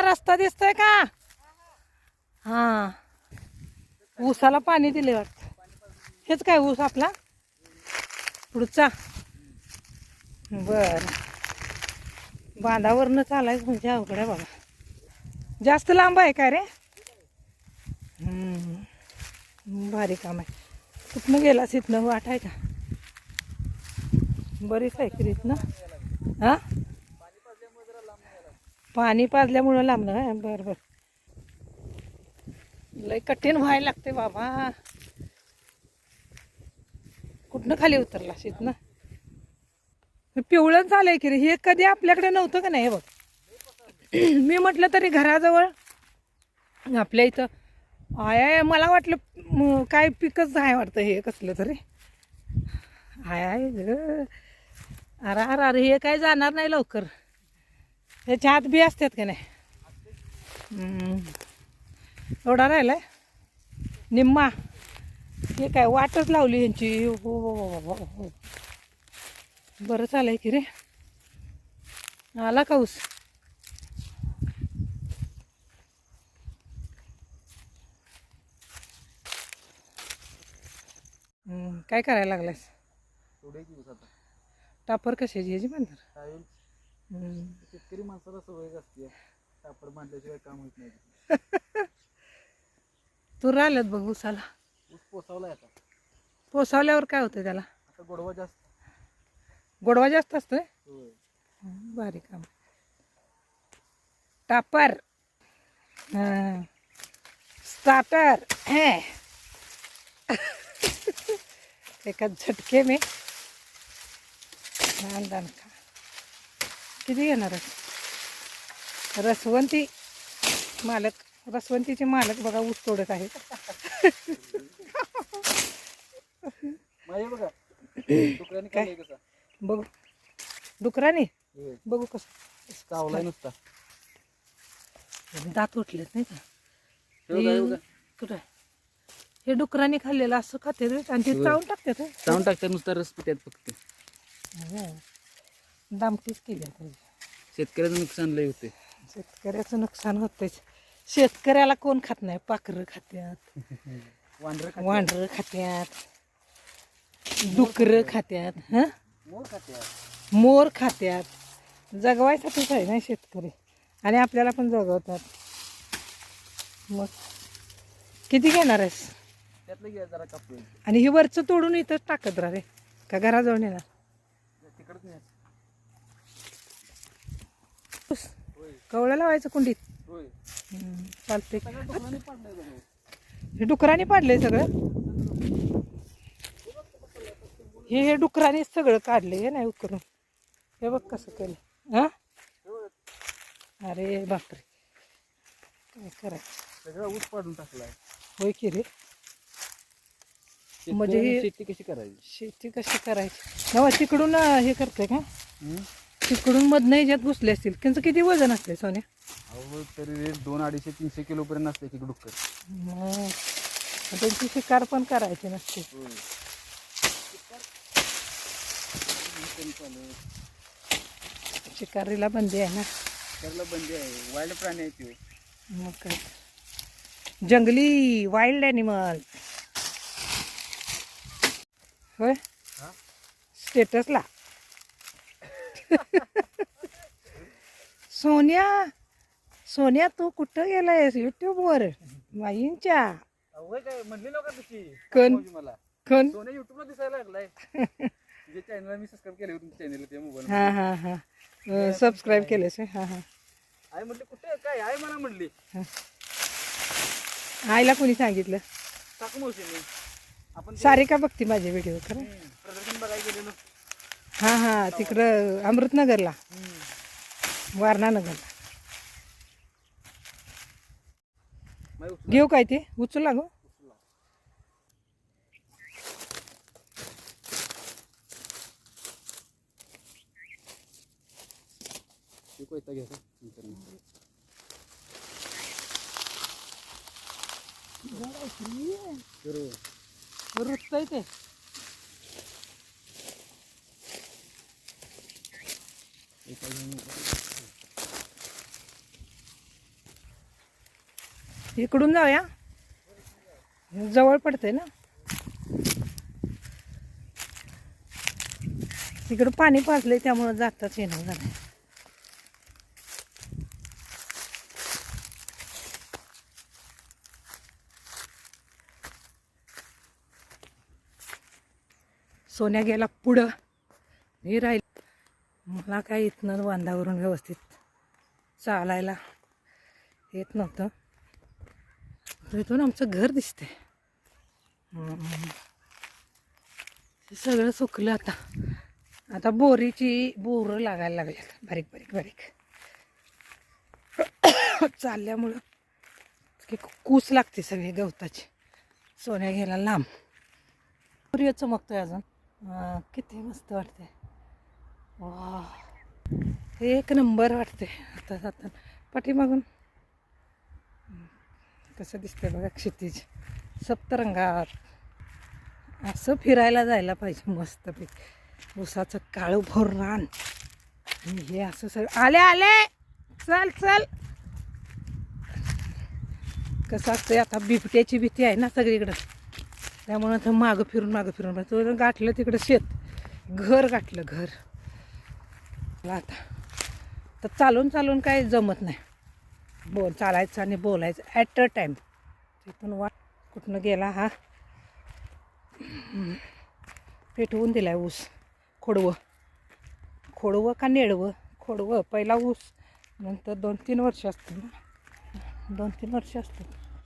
रस्ता दिसतोय का? हा, ऊसाला पाणी दिले वाटतं. हेच काय ऊस आपला पुढचा? बर, बांधावरनं चालायचं म्हणजे अवघड आहे बाबा. जास्त लांब आहे काय रे? भारी काम आहे. कुठनं गेलास? इथनं वाट आहे का? बरीच आहे की इथनं. हा, पाणी पाजल्यामुळं लांब ना. बरं बरं, लय कठीण व्हायला लागते बाबा. कुठनं खाली उतरलास? इथनं पिवळं झालंय की रे. हे कधी आपल्याकडे नव्हतं का नाही? हे बघ, मी म्हटलं तरी घराजवळ आपल्या इथं आय, मला वाटलं काय पिकच आहे वाटतं हे कसलं तरी. आय ग, अरे अरे अरे, हे काय जाणार नाही लवकर. त्याच्या हात बी असतात का नाही? एवढा राहिलाय निम्मा. हे काय वाटच लावली यांची. हो हो हो हो, बरं चालय की रे. आला का ऊस? काय करायला लागलायस? टापर कशाची? ह्याची म्हणणार. शेतकरी माणसाला सवय असते, टापर बांधल्याशिवाय काम होत नाही. तू राहिल्यात बघ ऊसाला. ऊस पोसावलाय आता. पोसावल्यावर काय होतं त्याला? आता गोडवा जास्त. गोडवा जास्त असतोय. होय. भारी काम. टापर, स्टार्टर है. एका झटके में दान का. किती घेणार आहे? रसवंती मालक, रसवंतीचे मालक बघा ऊस तोडत आहेत. बघा डुकराने काय? खाल्लंय कसं? बघू डुकराने. बघू कसं चावलाय नुसता. दात उठलेत नाही का? बघा. कुठं आहे? हे डुकराने खाल्लेलं असं खाते रे, आणि ते चावून टाकतात. चावून टाकतात नुसता, रस पितात फक्त. दामटीच केली आहे. शेतकऱ्याचं नुकसान लय होते. शेतकऱ्याचं नुकसान होतेच. शेतकऱ्याला कोण खात नाही? पाखरं खात्यात, वांढरं खात्यात, डुकरं खात्यात, मोर खात्यात. जगवायसाठीच आहे ना शेतकरी, आणि आपल्याला पण जगवतात. मग किती घेणार आहेस? त्यातलं घ्या जरा कापून. आणि ही वरचं तोडून इथंच टाकत राहा रे, का घराजवळ नेणार? तिकडच नाही. कवळं लावायचं कुंडीत. होय. चालते. डुकराने पाडलंय बघा. हे डुकराने पाडलंय सगळं. हे डुकराने सगळं काढले. हे नाही उकरून. हे बघ कसं केलं. हा, अरे बापरे, काय करायचं? सगळा ऊस पाडून टाकलाय. होय की रे. म्हणजे शेती कशी करायची? शेती कशी करायची नवा? तिकडून हे करते का? तिकडून मधनं ह्याच्यात घुसले असतील. त्यांचं किती वजन असते सोन्या? अहो तरी 200-250-300 किलो पर्यंत असते की डुक्कर. त्यांची शिकार पण करायची नसते. शिकारीला बंदी आहे ना. शिकारीला बंदी आहे. वाईल्ड प्राणी आहे तो. मग काय, जंगली वाईल्ड ॲनिमल. होय, स्टेटसला. सोन्या तू कुठं गेलायस? युट्यूबवर माईंच्या. काय म्हणली लोक तशी? मला कोण? सोन्या युट्यूबला दिसायला लागलाय. जे चॅनल मी सबस्क्राईब केले होते चॅनल ते मोबाईल. हा हा हा, सबस्क्राईब केलेस? हा हा. आई म्हटली कुठे काय आहे मला म्हटली. आईला कोणी सांगितलं? टाकू मावशीने. आपण सारिका बघते माझे व्हिडिओ खरं. प्रदर्शन बघायला गेलेलो. हा हा, तिकडं अमृतनगरला, वारणानगरला. घेऊ काय ते? उचलू लागू. रुतय ते. इकडून जाऊया, जवळ पडते ना. इकडं पाणी पाजलंय त्यामुळं जाताच येणं झालंय. सोन्या गेला पुढं, मी राहील. मला काय इथनं बांधावरून व्यवस्थित चालायला येत नव्हतं. इथून आमचं घर दिसते. हे सगळं सुकलं आता. आता बोरं लागायला लागले बारीक बारीक बारीक. चालल्यामुळं कूस लागते सगळी गवताची. सोन्या घ्यायला लांब. सूर्य चमकतोय अजून. किती मस्त वाटते. वा, एक नंबर वाटते. आता जाताना पाठीमागून कसं दिसतंय बघा क्षितिज सप्तरंगात. असं फिरायला जायला पाहिजे मस्तपैकी. ऊसाचं काळं भोर रान आणि हे असं सगळं. आले आले, चल चल. कसं असतंय आता बिबट्याची भीती आहे ना सगळीकडं, त्यामुळं तर मागं फिरून तो गाठलं तिकडं शेत, घर गाठलं घर. आता तर चालून काही जमत नाही. चालायचं आणि बोलायचं ॲट अ टाईम. तिथून कुठनं गेला हा. पेटवून दिलाय ऊस. खोडवं का नेडवं. खोडवं पहिला ऊस, नंतर 2-3 वर्ष असतं ना, 2-3 वर्ष असतं.